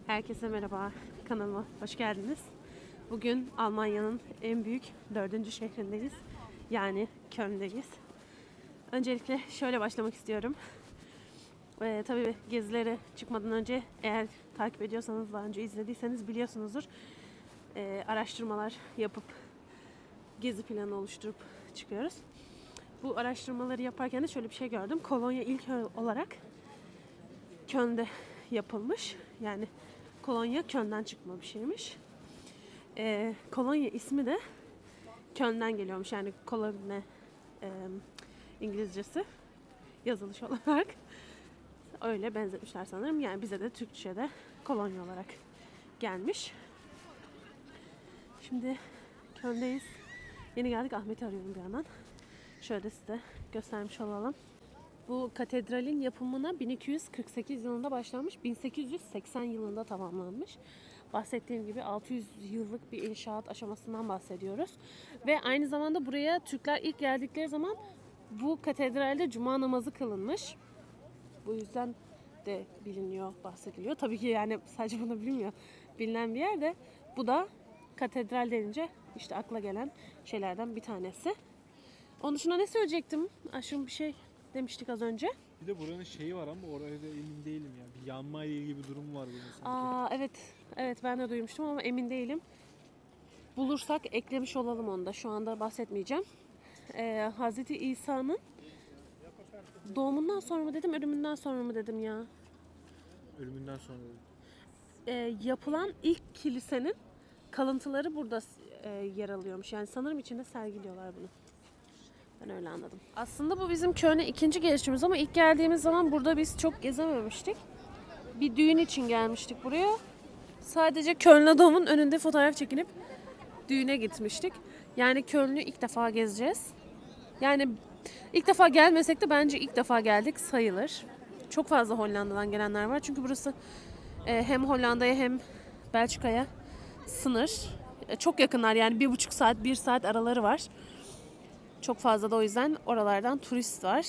Herkese merhaba, kanalıma hoş geldiniz. Bugün Almanya'nın en büyük 4. şehrindeyiz. Yani Köln'deyiz. Öncelikle şöyle başlamak istiyorum. Tabii gezilere çıkmadan önce eğer takip ediyorsanız, daha önce izlediyseniz biliyorsunuzdur. Araştırmalar yapıp gezi planı oluşturup çıkıyoruz. Bu araştırmaları yaparken de şöyle bir şey gördüm. Kolonya ilk olarak Köln'de yapılmış. Yani Kolonya Köln'den çıkma bir şeymiş. Kolonya ismi de Köln'den geliyormuş. Yani Cologne İngilizcesi yazılış olarak. Öyle benzetmişler sanırım. Yani bize de Türkçe'de Kolonya olarak gelmiş. Şimdi Köln'deyiz. Yeni geldik. Ahmet'i arıyorum bir yandan. Şöyle size göstermiş olalım. Bu katedralin yapımına 1248 yılında başlanmış, 1880 yılında tamamlanmış. Bahsettiğim gibi 600 yıllık bir inşaat aşamasından bahsediyoruz. Ve aynı zamanda buraya Türkler ilk geldikleri zaman bu katedralde cuma namazı kılınmış. Bu yüzden de biliniyor, bahsediliyor. Tabii ki yani sadece bunu bilmiyor. Bilinen bir yerde. Bu da katedral denince işte akla gelen şeylerden bir tanesi. Onun dışında ne söyleyecektim? Aşırı bir şey demiştik az önce. Bir de buranın şeyi var ama oraya da emin değilim ya. Bir yanma ile ilgili bir durum var burada sanki. Evet ben de duymuştum ama emin değilim. Bulursak eklemiş olalım onu da. Şu anda bahsetmeyeceğim. Hazreti İsa'nın doğumundan sonra mı dedim, ölümünden sonra mı dedim ya? Ölümünden sonra. Yapılan ilk kilisenin kalıntıları burada yer alıyormuş. Yani sanırım içinde sergiliyorlar bunu. Ben öyle anladım. Aslında bu bizim Köln'e ikinci gelişimiz ama ilk geldiğimiz zaman burada biz çok gezememiştik. Bir düğün için gelmiştik buraya. Sadece Köln Dom'un önünde fotoğraf çekinip düğüne gitmiştik. Yani Köln'ü ilk defa gezeceğiz. Yani ilk defa gelmesek de bence ilk defa geldik sayılır. Çok fazla Hollanda'dan gelenler var. Çünkü burası hem Hollanda'ya hem Belçika'ya sınır. Çok yakınlar yani 1,5 saat, 1 saat araları var. Çok fazla da o yüzden oralardan turist var.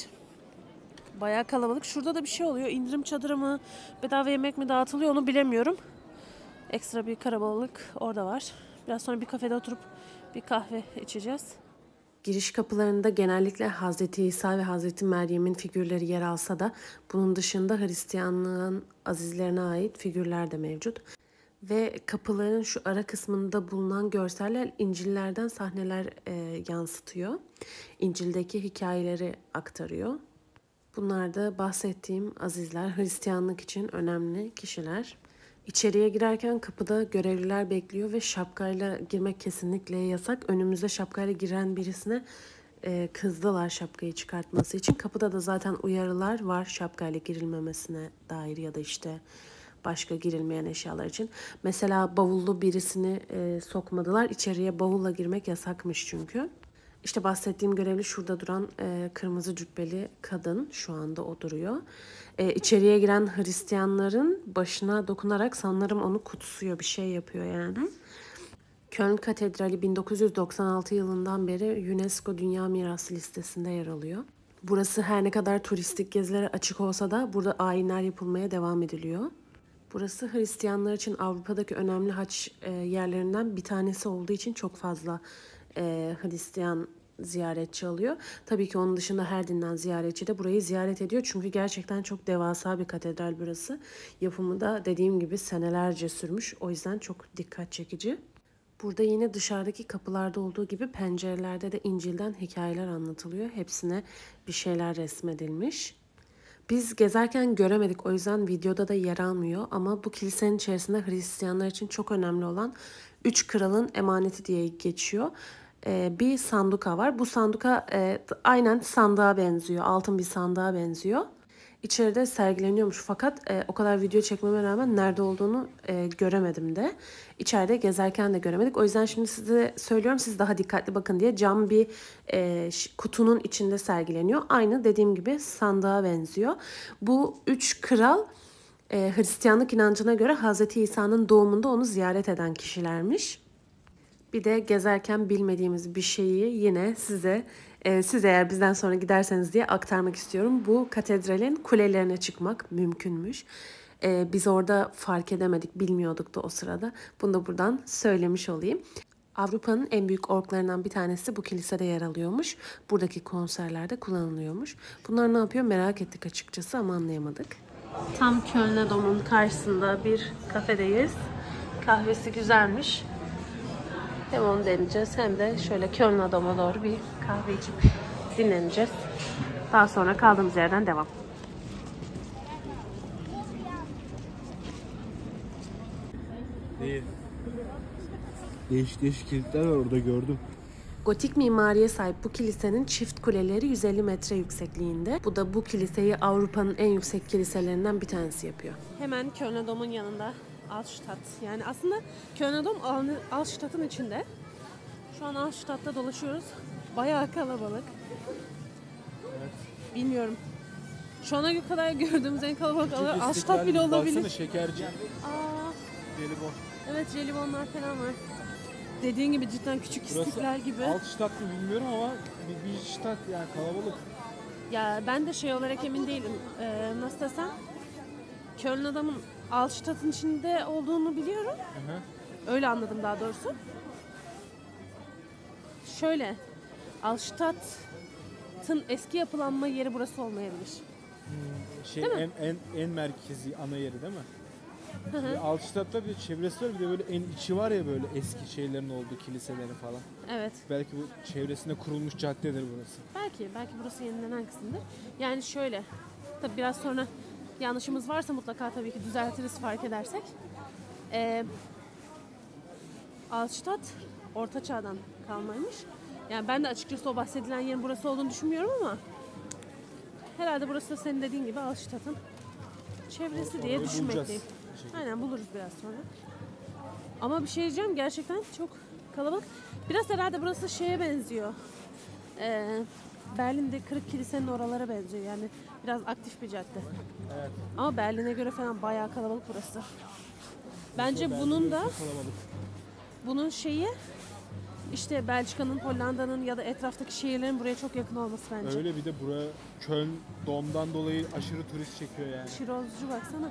Bayağı kalabalık. Şurada da bir şey oluyor. İndirim çadırı mı, bedava yemek mi dağıtılıyor onu bilemiyorum. Ekstra bir kalabalık orada var. Biraz sonra bir kafede oturup bir kahve içeceğiz. Giriş kapılarında genellikle Hazreti İsa ve Hazreti Meryem'in figürleri yer alsa da bunun dışında Hristiyanlığın azizlerine ait figürler de mevcut. Ve kapıların şu ara kısmında bulunan görseller İncil'lerden sahneler yansıtıyor. İncil'deki hikayeleri aktarıyor. Bunlar da bahsettiğim azizler, Hristiyanlık için önemli kişiler. İçeriye girerken kapıda görevliler bekliyor ve şapkayla girmek kesinlikle yasak. Önümüzde şapkayla giren birisine kızdılar şapkayı çıkartması için. Kapıda da zaten uyarılar var şapkayla girilmemesine dair ya da işte başka girilmeyen eşyalar için. Mesela bavullu birisini sokmadılar. İçeriye bavulla girmek yasakmış çünkü. İşte bahsettiğim görevli şurada duran kırmızı cübbeli kadın. Şu anda o duruyor. İçeriye giren Hristiyanların başına dokunarak sanırım onu kutsuyor. Bir şey yapıyor yani. Köln Katedrali 1996 yılından beri UNESCO Dünya Mirası listesinde yer alıyor. Burası her ne kadar turistik gezilere açık olsa da burada ayinler yapılmaya devam ediliyor. Burası Hristiyanlar için Avrupa'daki önemli haç yerlerinden bir tanesi olduğu için çok fazla Hristiyan ziyaretçi alıyor. Tabii ki onun dışında her dinden ziyaretçi de burayı ziyaret ediyor. Çünkü gerçekten çok devasa bir katedral burası. Yapımı da dediğim gibi senelerce sürmüş. O yüzden çok dikkat çekici. Burada yine dışarıdaki kapılarda olduğu gibi pencerelerde de İncil'den hikayeler anlatılıyor. Hepsine bir şeyler resmedilmiş. Biz gezerken göremedik, o yüzden videoda da yer almıyor ama bu kilisenin içerisinde Hristiyanlar için çok önemli olan 3 kralın emaneti diye geçiyor. Bir sanduka var. Bu sanduka aynen sandığa benziyor, altın bir sandığa benziyor. İçeride sergileniyormuş fakat o kadar video çekmeme rağmen nerede olduğunu göremedim de. İçeride gezerken de göremedik. O yüzden şimdi size söylüyorum, siz daha dikkatli bakın diye. Cam bir kutunun içinde sergileniyor. Aynı dediğim gibi sandığa benziyor. Bu 3 kral Hristiyanlık inancına göre Hazreti İsa'nın doğumunda onu ziyaret eden kişilermiş. Bir de gezerken bilmediğimiz bir şeyi yine siz eğer bizden sonra giderseniz diye aktarmak istiyorum. Bu katedralin kulelerine çıkmak mümkünmüş. Biz orada fark edemedik, bilmiyorduk da o sırada. Bunu da buradan söylemiş olayım. Avrupa'nın en büyük orklarından bir tanesi bu kilisede yer alıyormuş. Buradaki konserlerde kullanılıyormuş. Bunlar ne yapıyor merak ettik açıkçası ama anlayamadık. Tam Kölner Dom'un karşısında bir kafedeyiz. Kahvesi güzelmiş. Hem onu deneyeceğiz hem de şöyle Kölner Dom'a doğru bir kahve içip dinleneceğiz. Daha sonra kaldığımız yerden devam. Değil. Değişik kilitler var orada gördüm. Gotik mimariye sahip bu kilisenin çift kuleleri 150 metre yüksekliğinde. Bu da bu kiliseyi Avrupa'nın en yüksek kiliselerinden bir tanesi yapıyor. Hemen Kölner Dom'un yanında Altstadt. Yani aslında Kölner Dom Altstadt'ın içinde. Şu an Altstadt'ta dolaşıyoruz. Bayağı kalabalık. Evet. Bilmiyorum. Şu ana kadar gördüğümüz en kalabalık alan Altstadt bile olabilir. Baksana şekerci. Jelibon. Evet, jelibonlar falan var. Dediğin gibi cidden küçük İstiklal gibi. Altstadt mı bilmiyorum ama bir Stadt yani kalabalık. Ya ben de şey olarak emin değilim. Nasıl desem? Köln adamın Altstadt'ın içinde olduğunu biliyorum. Hı. Öyle anladım daha doğrusu. Şöyle, Altstadt'ın eski yapılanma yeri burası olmayabilir. En merkezi ana yeri değil mi? Altstadt'ta bir çevresi var, bir de böyle en içi var ya böyle eski şeylerin olduğu kiliselerin falan. Evet. Belki bu çevresinde kurulmuş caddedir burası. Belki burası yenilenen kısımdır. Yani şöyle, tabii biraz sonra yanlışımız varsa mutlaka tabii ki düzeltiriz fark edersek. Altstadt Orta Çağ'dan kalmaymış. Yani ben de açıkçası o bahsedilen yerin burası olduğunu düşünmüyorum ama herhalde burası da senin dediğin gibi Altstadt'ın çevresi diye düşünmekteyim. Aynen, buluruz biraz sonra. Ama bir şey diyeceğim, gerçekten çok kalabalık. Biraz herhalde burası şeye benziyor. Berlin'de Kırık Kilise'nin oralara benziyor. Yani biraz aktif bir cadde. Evet. Ama Berlin'e göre falan bayağı kalabalık burası. Bence bunun şeyi işte Belçika'nın, Hollanda'nın ya da etraftaki şehirlerin buraya çok yakın olması bence. Öyle, bir de buraya Köln Dom'dan dolayı aşırı turist çekiyor yani. Şirozcu baksana.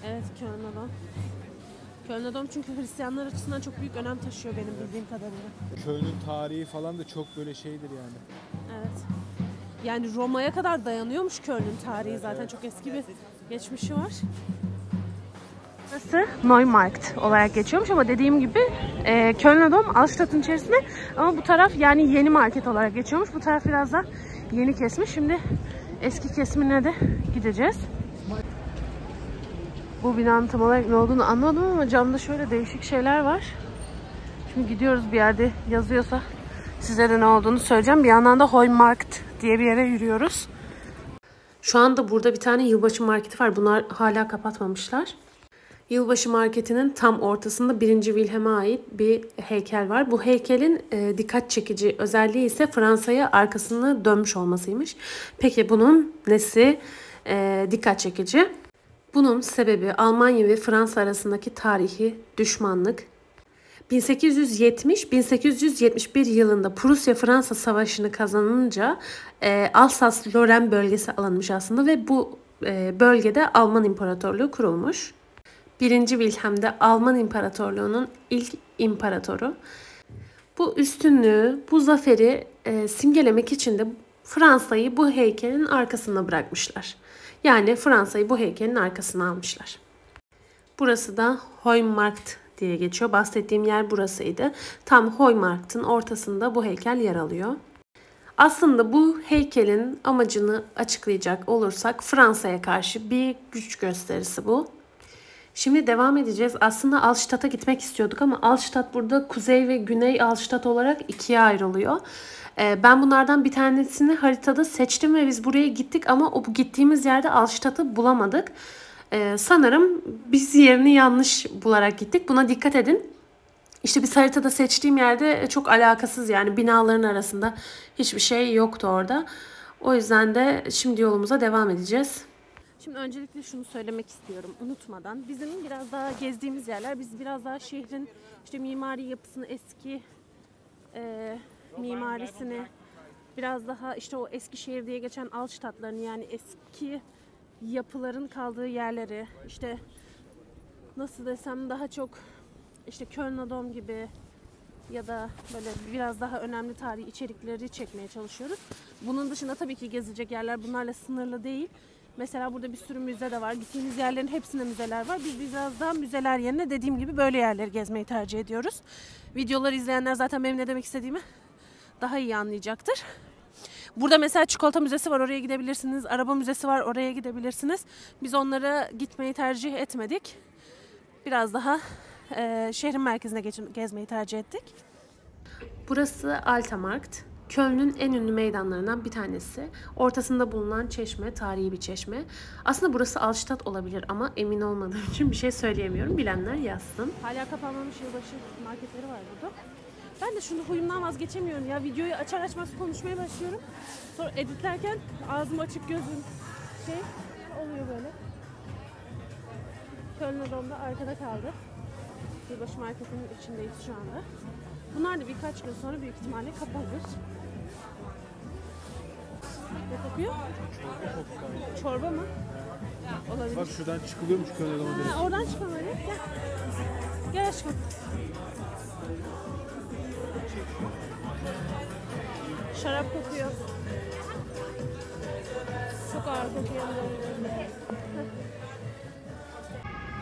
Evet, Köln Dom. Köln Dom çünkü Hristiyanlar açısından çok büyük önem taşıyor benim bildiğim kadarıyla. Köln'ün tarihi falan da çok böyle şeydir yani. Evet. Yani Roma'ya kadar dayanıyormuş Köln'ün tarihi, zaten çok eski bir geçmişi var. Burası Neumarkt olarak geçiyormuş ama dediğim gibi Köln Dom Altstadt'ın içerisinde, ama bu taraf yani yeni market olarak geçiyormuş. Bu taraf biraz da yeni kesmiş. Şimdi eski kesimine de gideceğiz. Bu binanın tam olarak ne olduğunu anlamadım ama camda şöyle değişik şeyler var. Şimdi gidiyoruz, bir yerde yazıyorsa size de ne olduğunu söyleyeceğim. Bir yandan da Heumarkt diye bir yere yürüyoruz. Şu anda burada bir tane yılbaşı marketi var. Bunlar hala kapatmamışlar. Yılbaşı marketinin tam ortasında 1. Wilhelm'e ait bir heykel var. Bu heykelin dikkat çekici özelliği ise Fransa'ya arkasını dönmüş olmasıymış. Peki bunun nesi dikkat çekici? Bunun sebebi Almanya ve Fransa arasındaki tarihi düşmanlık. 1870-1871 yılında Prusya-Fransa Savaşı'nı kazanınca Alsas-Lorraine bölgesi alınmış aslında ve bu bölgede Alman İmparatorluğu kurulmuş. 1. Wilhelm de Alman İmparatorluğu'nun ilk imparatoru. Bu üstünlüğü, bu zaferi simgelemek için de Fransa'yı bu heykelin arkasına bırakmışlar. Yani Fransa'yı bu heykelin arkasına almışlar. Burası da Heumarkt diye geçiyor. Bahsettiğim yer burasıydı. Tam Heumarkt'ın ortasında bu heykel yer alıyor. Aslında bu heykelin amacını açıklayacak olursak Fransa'ya karşı bir güç gösterisi bu. Şimdi devam edeceğiz. Aslında Altstadt'a gitmek istiyorduk ama Altstadt burada Kuzey ve Güney Altstadt olarak ikiye ayrılıyor. Ben bunlardan bir tanesini haritada seçtim ve biz buraya gittik ama o gittiğimiz yerde Altstadt'ı bulamadık. Sanırım biz yerini yanlış bularak gittik. Buna dikkat edin. İşte biz haritada seçtiğim yerde çok alakasız, yani binaların arasında hiçbir şey yoktu orada. O yüzden de şimdi yolumuza devam edeceğiz. Şimdi öncelikle şunu söylemek istiyorum unutmadan. Bizim biraz daha gezdiğimiz yerler, biz biraz daha şehrin işte mimari yapısını, eski mimarisini, biraz daha işte o eski şehir diye geçen Altstadtların, yani eski yapıların kaldığı yerleri, işte nasıl desem daha çok işte Kölner Dom gibi ya da böyle biraz daha önemli tarihi içerikleri çekmeye çalışıyoruz. Bunun dışında tabii ki gezilecek yerler bunlarla sınırlı değil. Mesela burada bir sürü müze de var. Gittiğimiz yerlerin hepsinde müzeler var. Biz biraz daha müzeler yerine dediğim gibi böyle yerleri gezmeyi tercih ediyoruz. Videoları izleyenler zaten benim ne demek istediğimi daha iyi anlayacaktır. Burada mesela çikolata müzesi var, oraya gidebilirsiniz. Araba müzesi var, oraya gidebilirsiniz. Biz onlara gitmeyi tercih etmedik. Biraz daha şehrin merkezine gezmeyi tercih ettik. Burası Altamarkt. Köln'ün en ünlü meydanlarından bir tanesi. Ortasında bulunan çeşme, tarihi bir çeşme. Aslında burası Altstadt olabilir ama emin olmadığım için bir şey söyleyemiyorum. Bilenler yazsın. Hala kapanmamış yılbaşı marketleri var burada. Ben de şunu huyumdan vazgeçemiyorum ya. Videoyu açar açmaz konuşmaya başlıyorum. Sonra editlerken ağzım açık gözüm oluyor böyle. Kölner Dom'da arkada kaldı. Yılbaşı marketinin içindeyiz şu anda. Bunlar da birkaç gün sonra büyük ihtimalle kapanır. Ne kokuyor? Çorba mı? Olabilir. Bak şuradan çıkılıyormuş Kölner Dom'a. Oradan çıkalım hadi. Gel. Gel aşkım. Şarap kokuyor. Çok ağır kokuyor.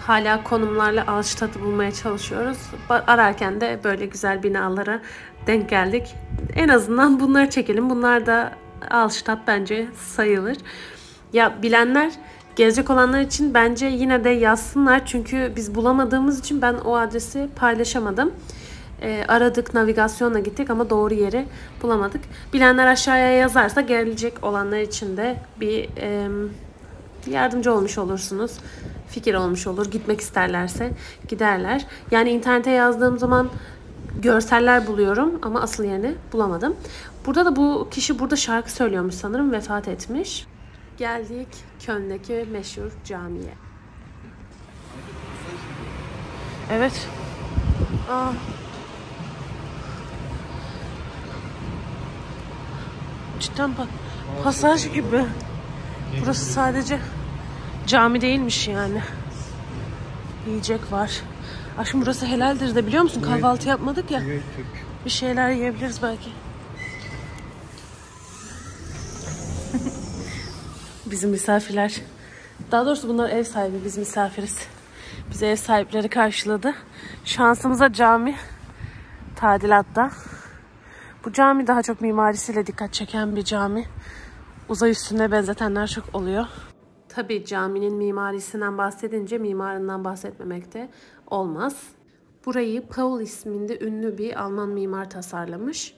Hala konumlarla Altstadt'ı bulmaya çalışıyoruz. Ararken de böyle güzel binalara denk geldik. En azından bunları çekelim. Bunlar da Altstadt bence sayılır. Ya bilenler, gezecek olanlar için bence yine de yazsınlar. Çünkü biz bulamadığımız için ben o adresi paylaşamadım. Aradık, navigasyonla gittik ama doğru yeri bulamadık. Bilenler aşağıya yazarsa gelecek olanlar için de bir yardımcı olmuş olursunuz. Fikir olmuş olur. Gitmek isterlerse giderler. Yani internete yazdığım zaman görseller buluyorum ama asıl yerini bulamadım. Burada da bu kişi burada şarkı söylüyormuş sanırım. Vefat etmiş. Geldik Köln'deki meşhur camiye. Evet. Aa. Cidden pasaj gibi. Burası sadece cami değilmiş yani. Yiyecek var. Aşkım burası helaldir de biliyor musun? Kahvaltı yapmadık ya. Bir şeyler yiyebiliriz belki. Bizim misafirler. Daha doğrusu bunlar ev sahibi, biz misafiriz. Bizi ev sahipleri karşıladı. Şansımıza cami tadilatta. Bu cami daha çok mimarisiyle dikkat çeken bir cami. Uzay üstüne benzetenler çok oluyor. Tabii caminin mimarisinden bahsedince mimarından bahsetmemek de olmaz. Burayı Paul isminde ünlü bir Alman mimar tasarlamış.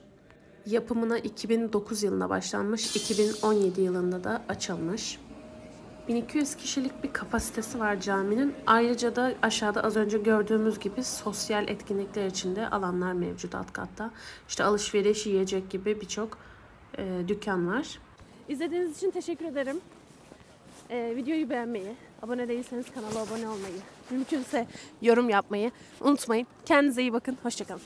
Yapımına 2009 yılında başlanmış, 2017 yılında da açılmış. 1200 kişilik bir kapasitesi var caminin. Ayrıca da aşağıda az önce gördüğümüz gibi sosyal etkinlikler için de alanlar mevcut alt katta. İşte alışveriş, yiyecek gibi birçok dükkan var. İzlediğiniz için teşekkür ederim. Videoyu beğenmeyi, abone değilseniz kanala abone olmayı, mümkünse yorum yapmayı unutmayın. Kendinize iyi bakın. Hoşça kalın.